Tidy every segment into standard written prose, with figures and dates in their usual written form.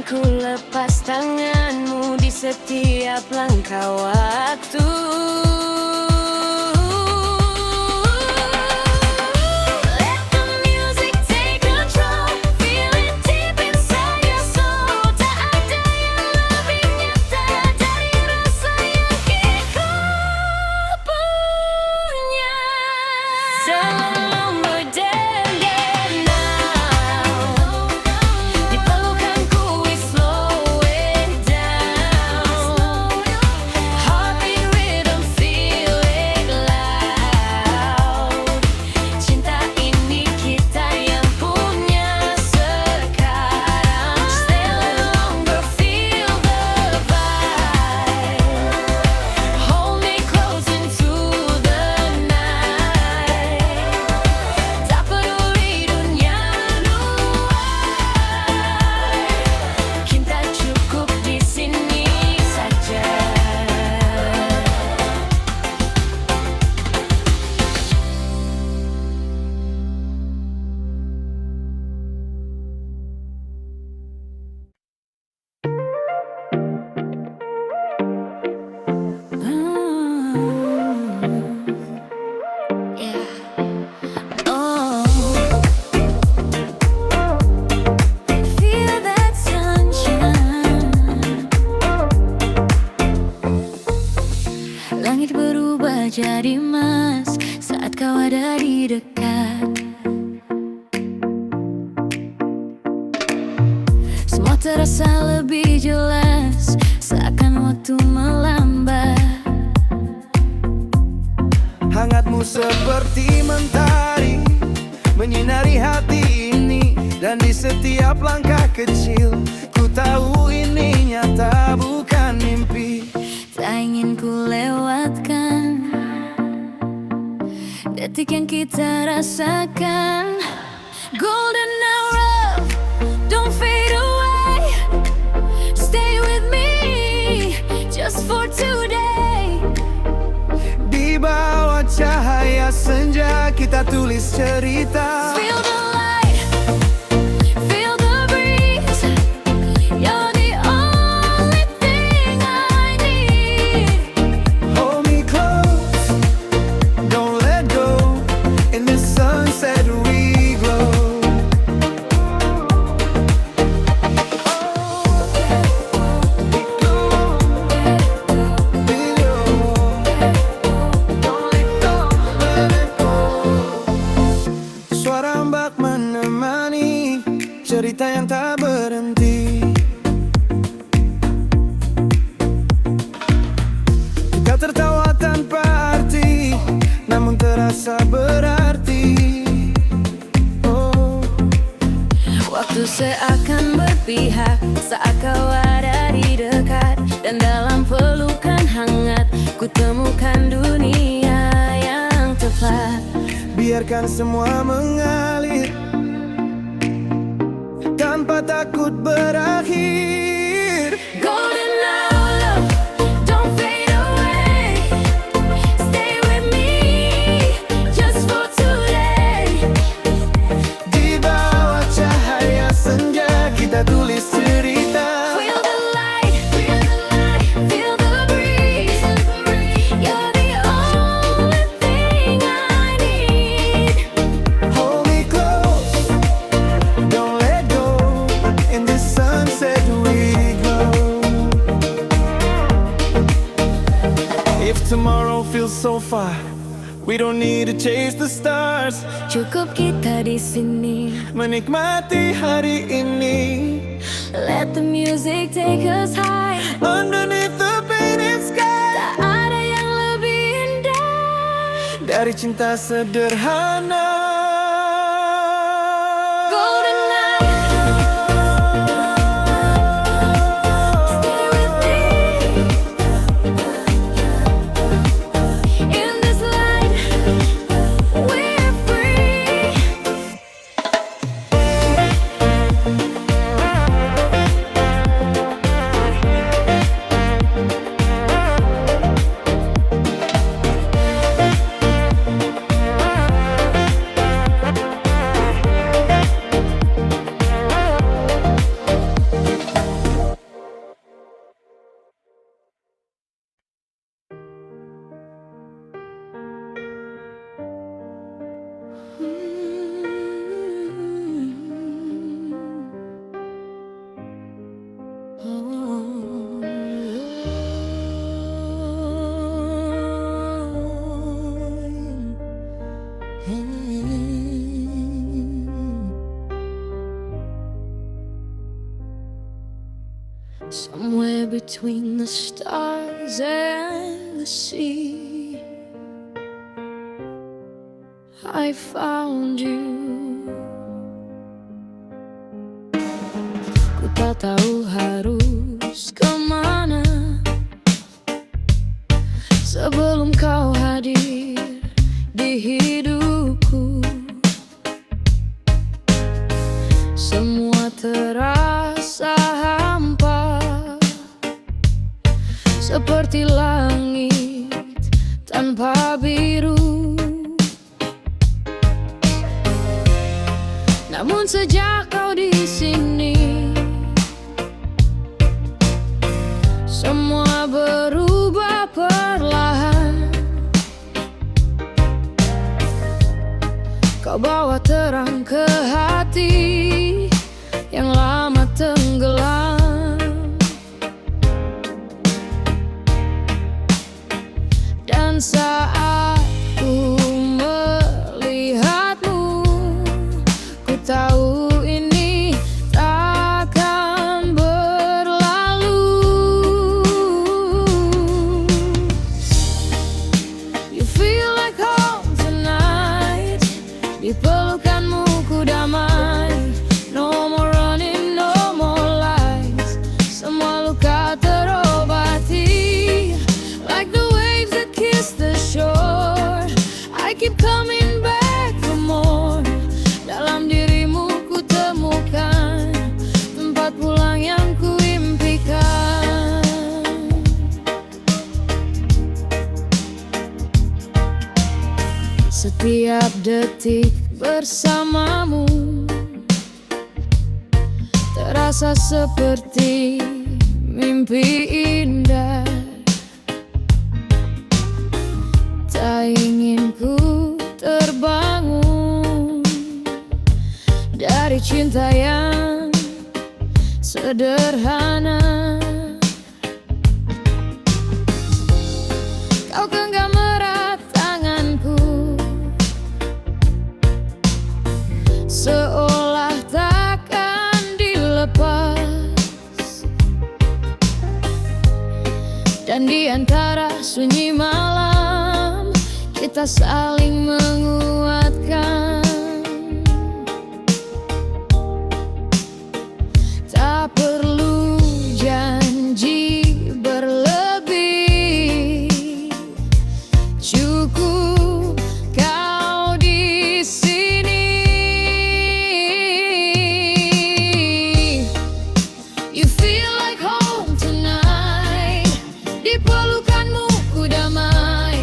ku lepas tanganmu di setiap langkah waktu. Langit berubah jadi emas saat kau ada di dekat. Semua terasa lebih jelas seakan waktu melambat. Hangatmu seperti mentari menyinari hati ini, dan di setiap langkah kecil ku tahu ini nyata bukan mimpi. Tak ingin ku lewatkan detik yang kita rasakan. Golden hour, don't fade away. Stay with me just for today. Di bawah cahaya senja kita tulis cerita. Feel the light, feel the breeze. You're the only thing I need. Hold me close, don't let go. In the sunset we glow. Suara ombak menemani cerita yang tak berhenti. Kita tertawa tanpa arti, namun terasa berarti. Oh, Waktu seakan berpihak saat kau ada di dekat, dan dalam pelukan hangat ku temukan dunia yang tepat. biarkan semua mengalir tanpa takut berakhir. Golden hour, don't fade away. Stay with me just for today. Di bawah cahaya senja kita tulis cerita. Feel the light, feel the breeze. You're the only thing I need. Hold me close, don't let go. In this sunset we glow. If tomorrow feels so far, we don't need to chase the stars. Cukup kita di sini. Menikmati hari ini. Let the music take us high. Underneath the painted sky. Tak ada yang lebih indah Dari cinta sederhana. Golden night, stay with me. In this light, we're free. Somewhere between the stars and the sea, I found you. Ku tak tahu harus kemana sebelum kau hadir di hidupku. Semua terasa hampa, seperti langit tanpa biru. Namun sejak kau di sini, semua berubah perlahan. Kau bawa terang ke hati yang lama tenggelam. Dan saat ku melihatmu, ku tahu ini takkan berlalu. You feel like home tonight, di pelukanmu ku damai. No more running, no more lies, semua luka terobati. Like the waves that kiss the shore, I keep coming back for more. Dalam dirimu ku temukan tempat pulang yang ku impikan. Setiap detik bersamamu terasa seperti mimpi indah. Tak ingin ku terbangun dari cinta yang sederhana. Kau genggam erat tanganku, seolah takkan dilepas. Dan di antara sunyi malam, kita saling menguatkan. Tak perlu janji berlebih, cukup kau di sini. You feel like home tonight, di pelukanmu ku damai.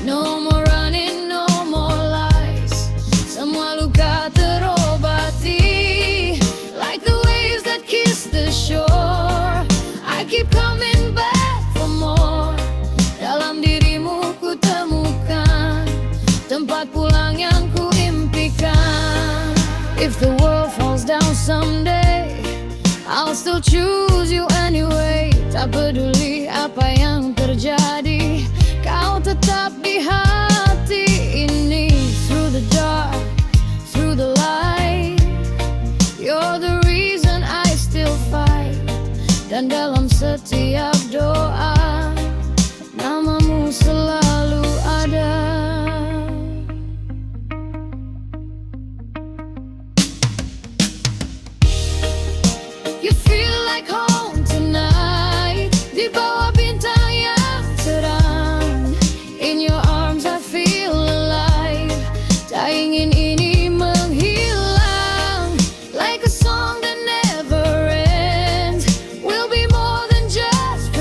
No more running, no more lies, semua luka terobati. Like the waves that kiss the shore, I keep coming back for more. Dalam dirimu ku temukan tempat pulang yang ku impikan. If the world falls down someday, I'll still choose you anyway. Tak peduli apa yang terjadi, kau tetap di hati ini. Through the dark, through the light, you're the reason I still fight. Dan dalam setiap doa, namamu selalu ada. You feel like home tonight, di bawah bintang yang terang. In your arms I feel alive, tak ingin ini menghilang. Like a song that never ends, we'll be more than just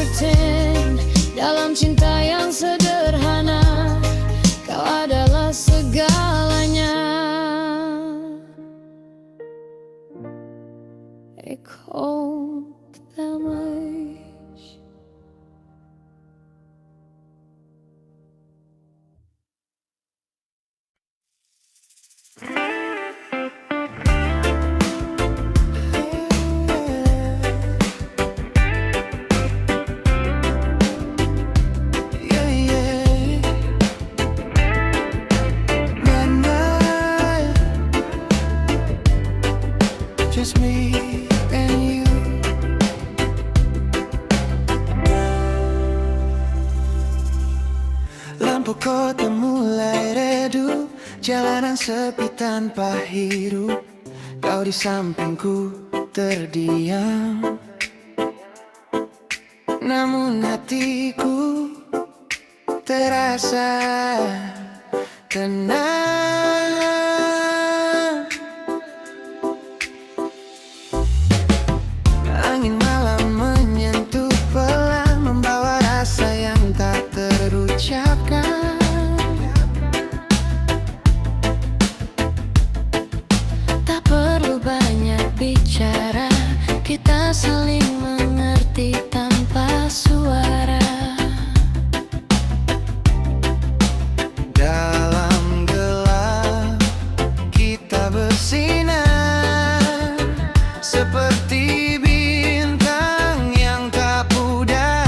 kota mulai redup, jalanan sepi tanpa hirup. Kau di sampingku terdiam, namun hatiku terasa tenang. Angin malam menyentuh pelan, membawa rasa yang tak terucapkan. Tak perlu banyak bicara, kita saling mengerti tanpa suara. Dalam gelap kita bersinar, seperti bintang yang tak pudar.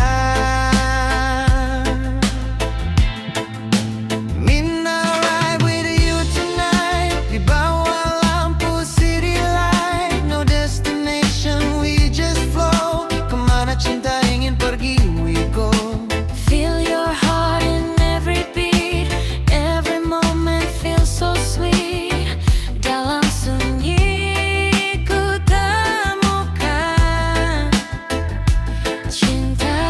Midnight ride with you tonight, di bawah lampu city light. No destination, we just flow. Kemana cinta ingin pergi, we go. Feel your heart in every beat, every moment feels so sweet. Dalam sunyi ku temukan cinta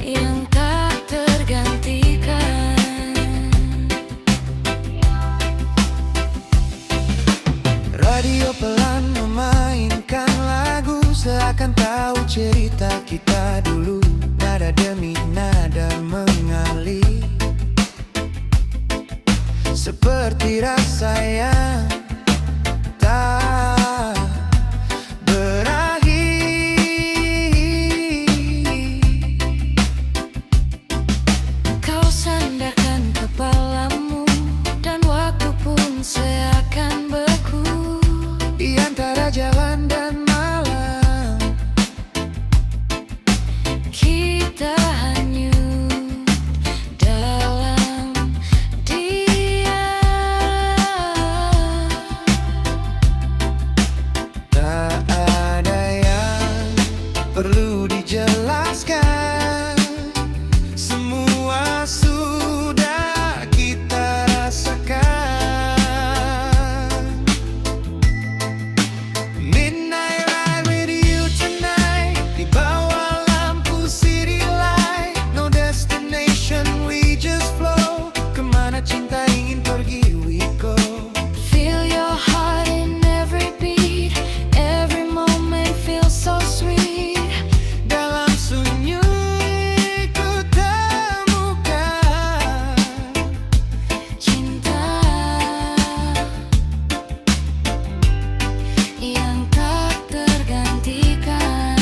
yang tak tergantikan. Radio pelan memainkan lagu, seakan tahu cerita kita dulu. Nada demi nada mengalir, seperti rasa yang tak berakhir. Kau sandarkan kepalamu dan waktu pun seakan beku. Di antara jalan dan malam, Kita hanyut dalam dia. tak ada yang perlu dijelaskan. Semua sudah kita rasakan. Midnight ride with you tonight, di bawah lampu city light. No destination, we just flow. Kemana cinta ingin pergi, we go. Feel your heart in every beat, every moment feels so sweet. Dalam sunyi ku temukan Cinta yang tak tergantikan.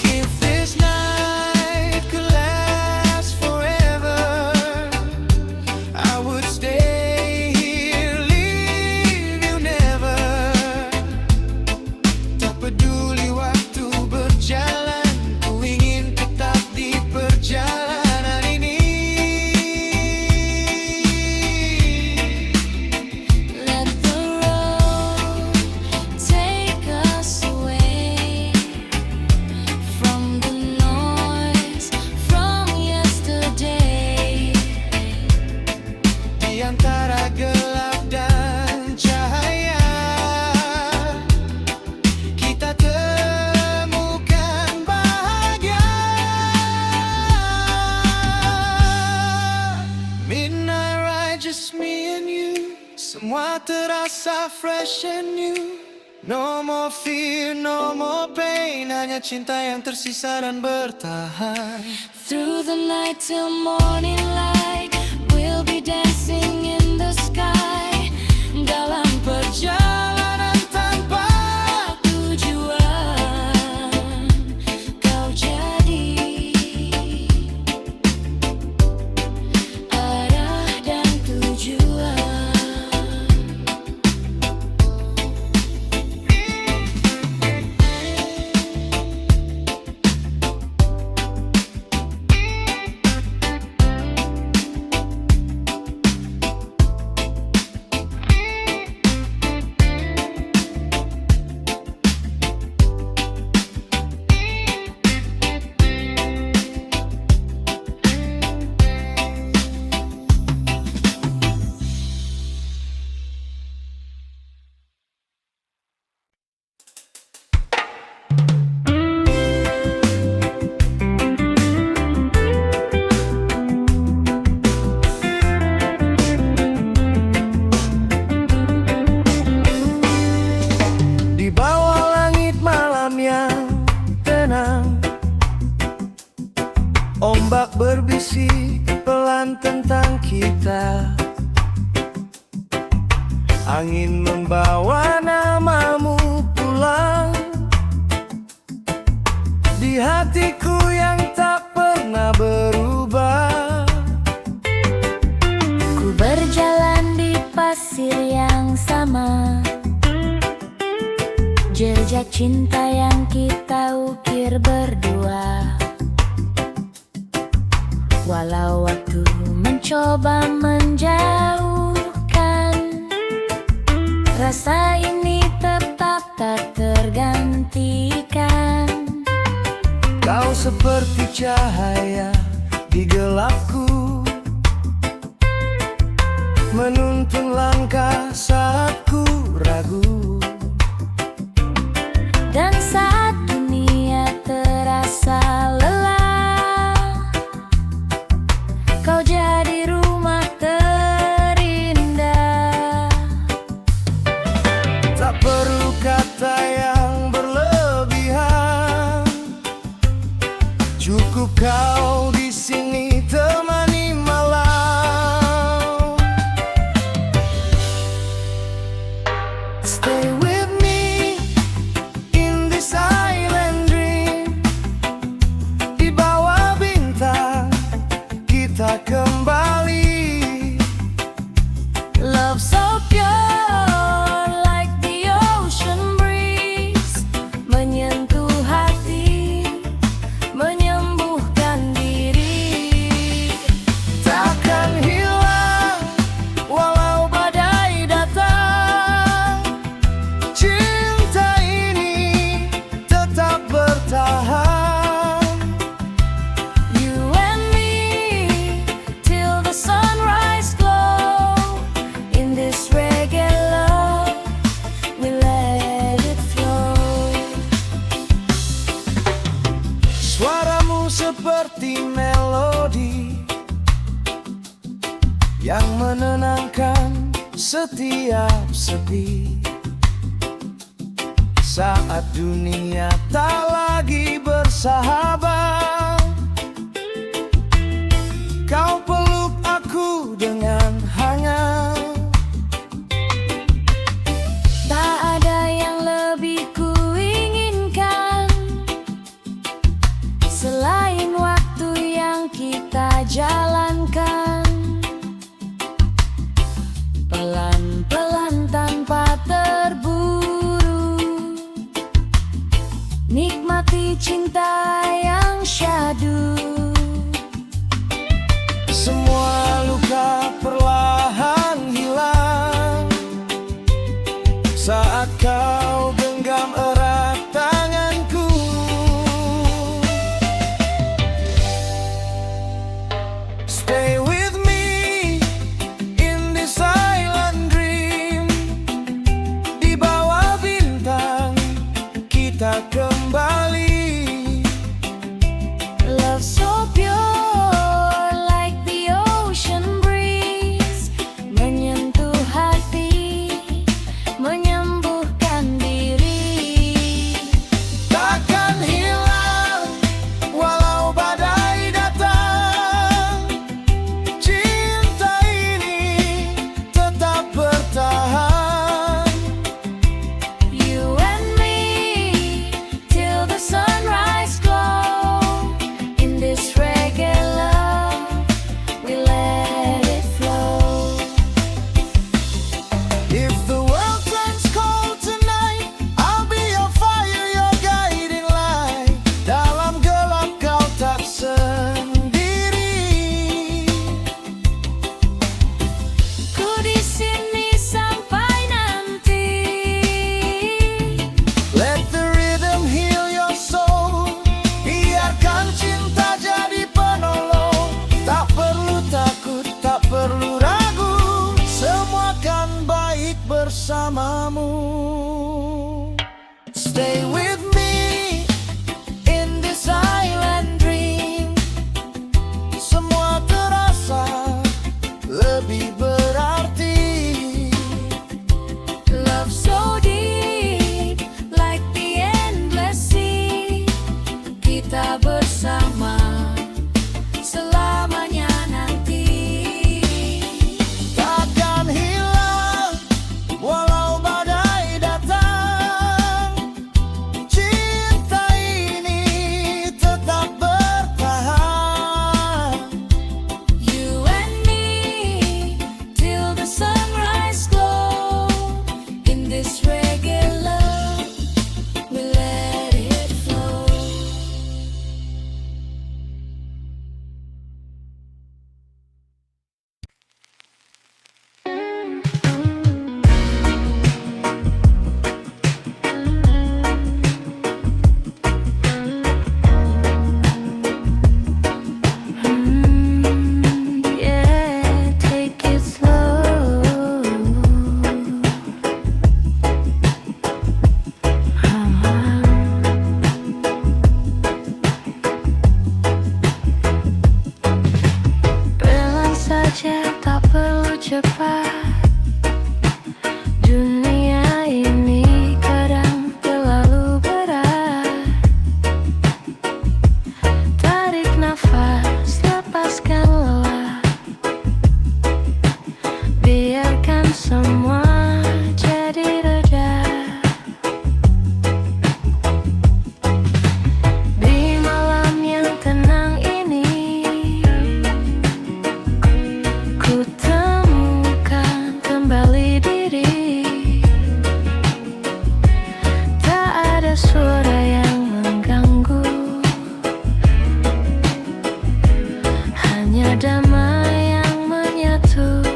If this night could last forever, I would stay here, leave you never. Tak peduli waktu berjalan, ku ingin tetap di perjalanan ini. Let the road take us away from the noise from yesterday. Di antara gelap dan cahaya, kita temukan bahagia. Midnight ride, just me and you. Semua terasa fresh and new. No more fear, no more pain. Hanya cinta yang tersisa dan bertahan. Through the night till morning light, we'll be dancing in the sky. Dalam perjalanan tanpa tujuan, kau jadi arah dan tujuan. kita. Angin membawa namamu pulang di hatiku yang tak pernah berubah. Ku berjalan di pasir yang sama, jejak cinta yang kita ukir berdua. Walau waktu mencoba menjauhkan, rasa ini tetap tak tergantikan. Kau seperti cahaya di gelapku, menuntun langkah saat ku ragu. Dan saat dunia terasa lelah, kau jadi rumah terindah. Tak perlu kata yang berlebihan, cukup kau di sini temani malam. Stay with me in this island dream. Di bawah bintang kita kembali. Love so pure like the ocean breeze, menyentuh hati, menyembuhkan diri. Takkan hilang walau badai datang, cinta ini tetap bertahan. You and me till the sunrise glow. In this reggae love, we let it flow. Suaramu seperti melodi yang menenangkan setiap sepi. Saat dunia tak lagi bersahabat, kau peluk aku dengan hangat. Tak ada yang lebih kuinginkan selain waktu yang kita jalankan, pelan-pelan tanpa terburu, nikmati cinta yang syahdu. Semua luka perlahan hilang saat kau genggam erat tanganku. Stay with me in this island dream. Di bawah bintang kita kembali. Love so pure like the ocean breeze, menyentuh hati, menyembuhkan diri. Takkan hilang walau badai datang, cinta ini tetap bertahan. You and me till the sunrise glow. In this reggae love, we let it flow. If the world turns cold tonight, I'll be your fire, your guiding light. Dalam gelap kau tak sendiri. Ku di sini sampai nanti. Let the rhythm heal your soul. Biarkan cinta jadi penolong. Tak perlu takut, tak perlu ragu, semua kan baik bersamamu. Stay with me in this island dream. Semua terasa lebih berarti. Love so deep like the endless sea. Kita bersama selamanya nanti. semua jadi reda. Di malam yang tenang ini, ku temukan kembali diri. Tak ada suara yang mengganggu, hanya damai yang menyatu.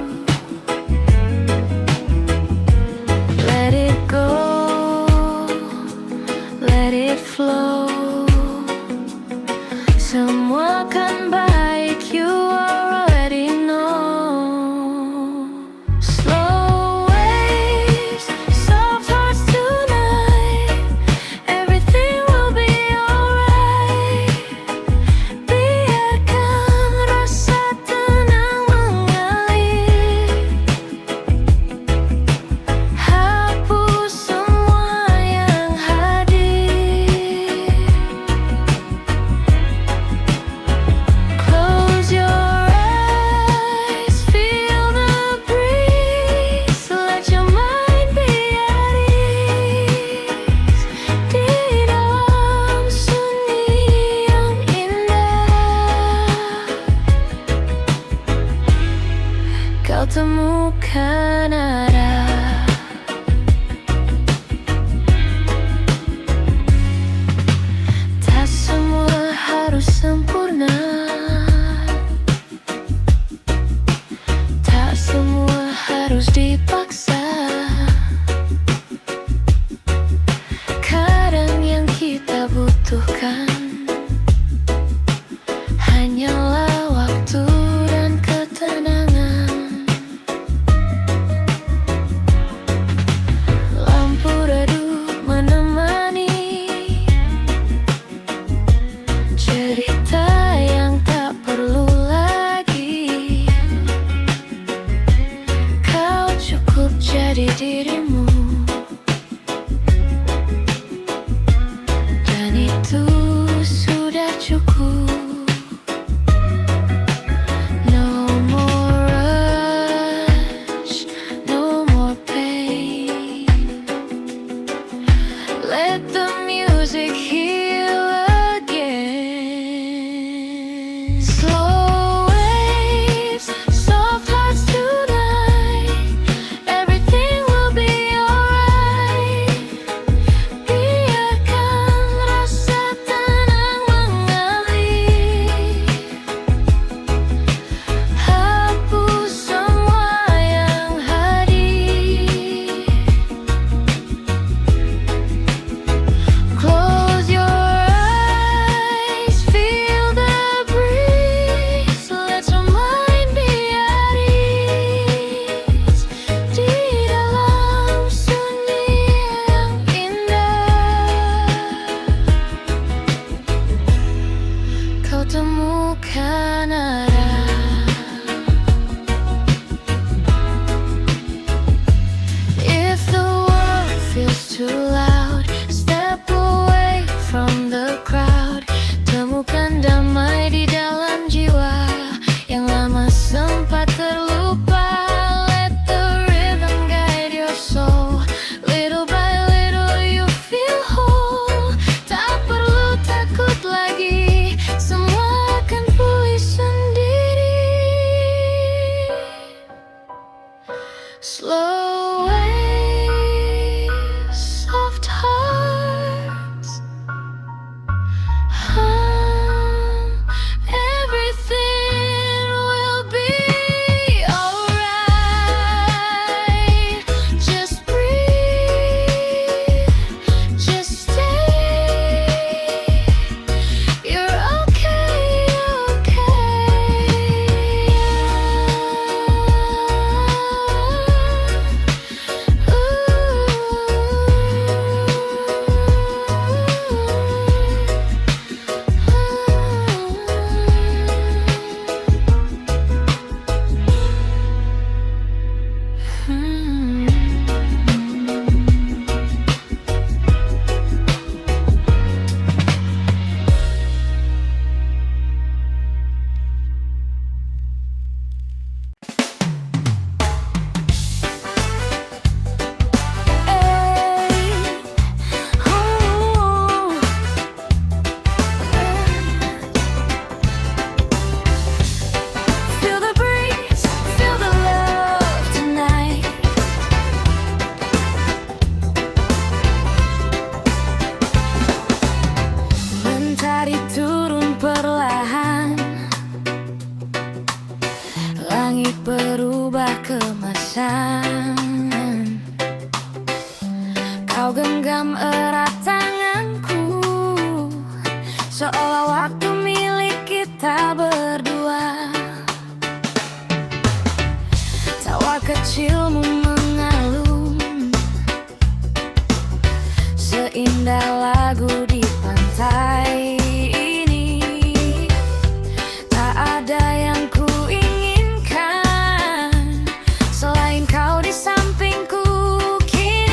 Let it go, let it flow. Semua kan baik, you already know. Slow waves, soft hearts tonight. Everything will be alright. Biarkan rasa tenang mengalir. Hapus semua yang hadir. Close your eyes, feel the breeze. Let your mind be at ease. Di dalam sunyi yang indah, kau temukan arah. Tak semua harus sempurna, tak semua harus dipaksa. Kadang yang kita butuhkan hanyalah waktu dan ketenangan. Lampu redup menemani cerita yang tak perlu lagi. Kau cukup jadi dirimu, dan itu sudah cukup. No more rush, no more pain. Let the music heal again. Slow waves, soft hearts tonight. Everything will be alright. Kau genggam erat tanganku, seolah waktu milik kita berdua. Tawa kecilmu mengalun, seindah lagu di pantai ini. Tak ada yang ku inginkan selain kau di sampingku kini.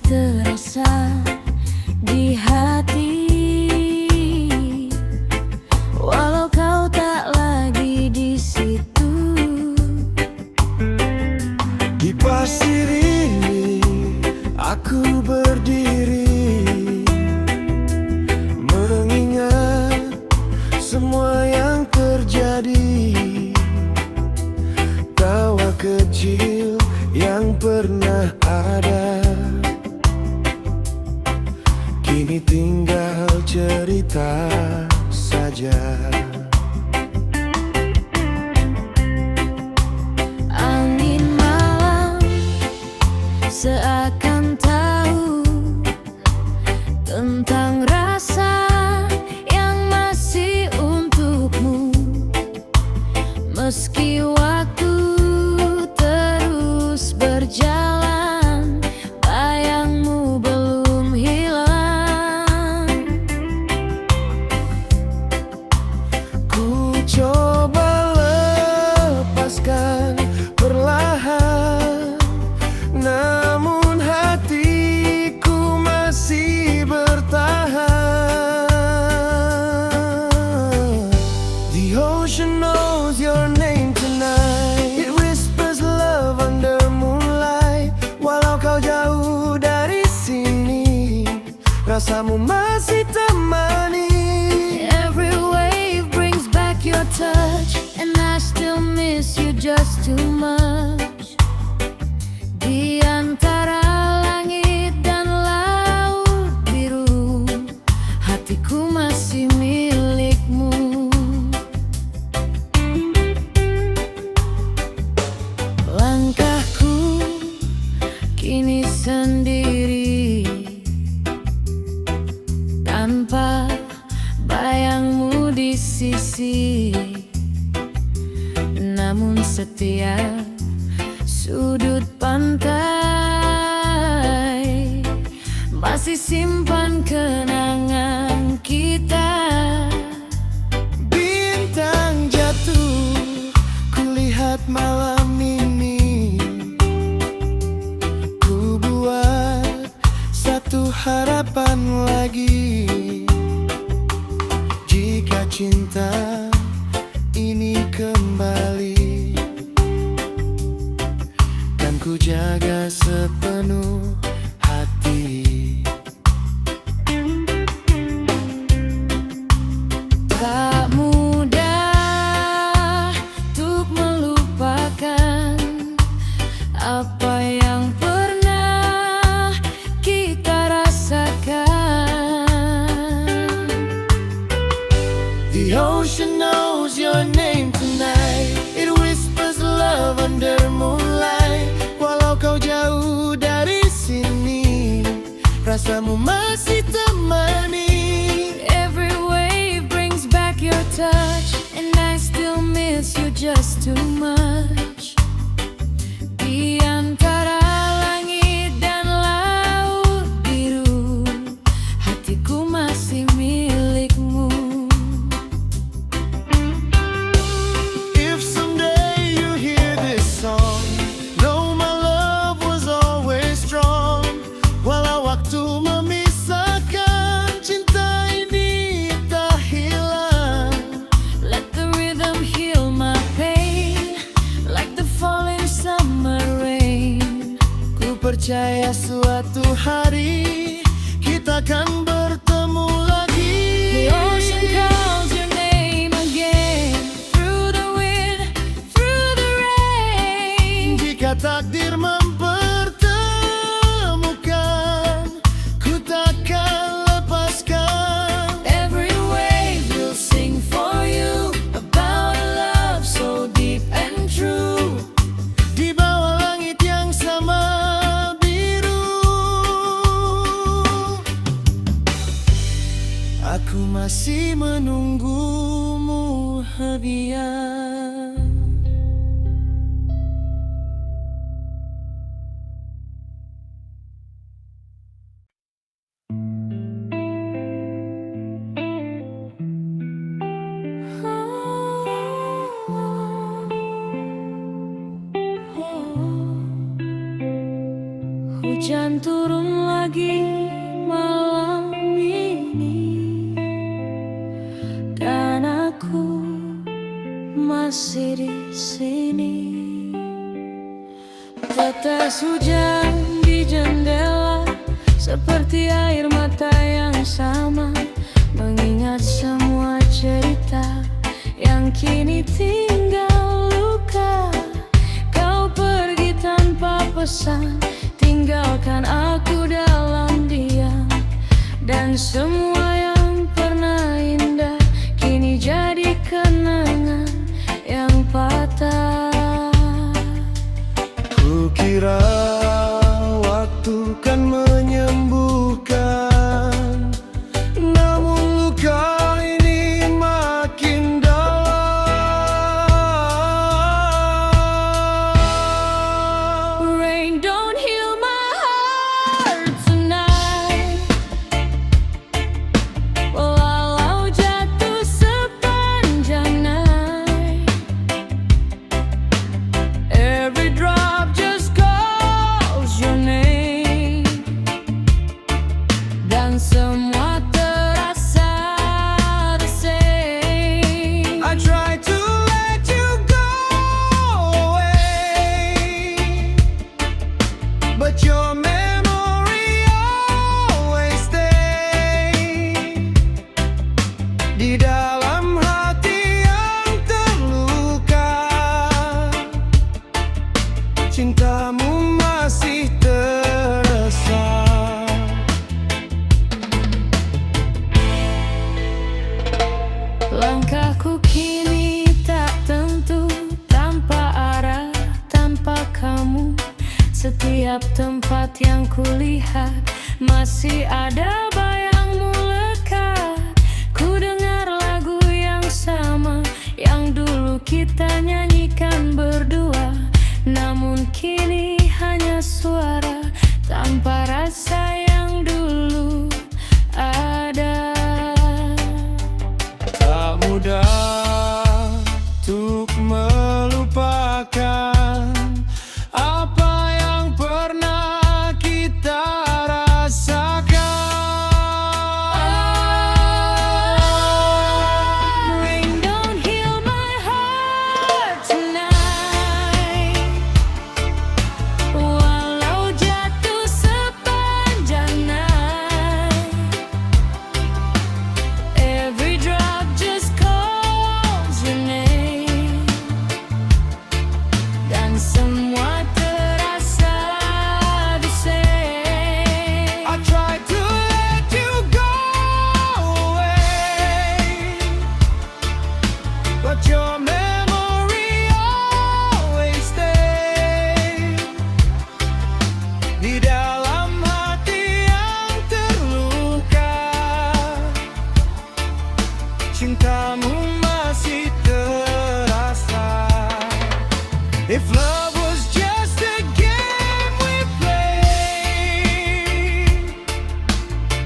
terasa di hati, walau kau tak lagi di situ. Di pasir ini aku berdiri, mengingat semua yang terjadi. Tawa kecil yang pernah ada, kini tinggal cerita saja. Angin malam seakan tahu tentang rasa yang masih untukmu, meski waktu terus berjalan, bayangmu belum hilang. Ku coba lepaskan perlahan, namun hatiku masih bertahan. The ocean knows your name tonight. It whispers love under moonlight. Walau kau jauh dari sini, rasamu masih temani. Every wave brings back your touch, and I still miss you just too much. Di antara langit dan laut biru, hatiku masih milikmu. Langkahku kini sendiri, tanpa bayangmu di sisi. Namun setiap sudut pantai masih simpan kenangan kita. Bintang jatuh, kulihat malam ini. Ku buat satu harapan lagi. Jika cinta ini kembali, kan ku jaga sepenuh hati. Tak mudah untuk melupakan apa yang pernah kita rasakan. The ocean knows your name tonight. It whispers love under moonlight. Walau kau jauh dari sini, rasamu masih temani. Every wave brings back your touch, and I still miss you just too much. Di antara langit dan laut biru, hatiku masih milikmu. If someday you hear this song, know my love was always strong. Walau waktu memisahkan, cinta ini tak hilang. Let the rhythm heal my pain, like the falling summer rain. Ku percaya suatu hari kita akan bertemu lagi. The ocean calls your name again, through the wind, through the rain. Jika takdir mempertemukan, ku takkan lepaskan. Every wave will sing for you about a love so deep and true. Di bawah langit yang sama biru, aku masih menunggumu, hadiah. Hujan turun lagi malam ini, dan aku masih di sini. Tetes hujan di jendela seperti air mata yang sama, mengingat semua cerita yang kini tinggal luka. Kau pergi tanpa pesan, tinggalkan aku dalam diam, dan semua yang pernah indah kini jadi kenangan yang patah. Kukira waktu kan menyembuhkan, namun luka ini makin dalam. Rain don't heal my heart tonight, walau jatuh sepanjang night. Every drop just calls your name, dan semua terasa the same. I try to let you go away, but your memory always stay di dalam hati yang terluka. Cintamu masih terasa. Langkahku kini tak tentu, tanpa arah, tanpa kamu. Setiap tempat yang kulihat masih ada bayangmu lekat. Ku dengar lagu yang sama yang dulu kita nyanyikan berdua, namun kini hanya suara tanpa rasa yang dulu ada. Tak mudah untuk melupakan apa yang pernah kita rasakan. Rain don't heal my heart tonight, walau jatuh sepanjang night. Every drop just calls your name, dan semua terasa the same. I try to let you go away, but your memory always stay di dalam hati yang terluka. Cintamu masih terasa. If love was just a game we play,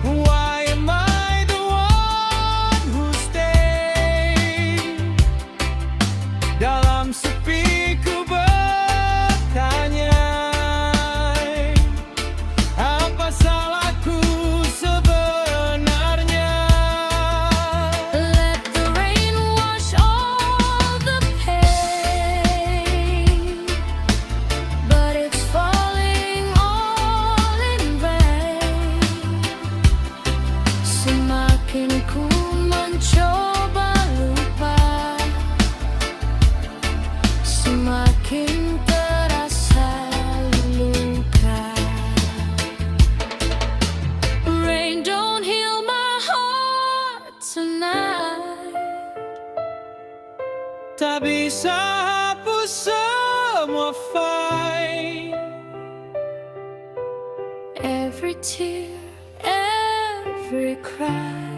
why am I the one who stayed? Dalam sepi ku bertanya, apa salahku sebenarnya? Let the rain wash all the pain, but it's falling all in vain. Semakin ku mencoba lupa, semakin terasa luka. Rain don't heal my heart tonight. Tak bisa hapus semua fight. Every tear, every cry,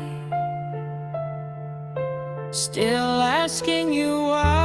Still asking you why.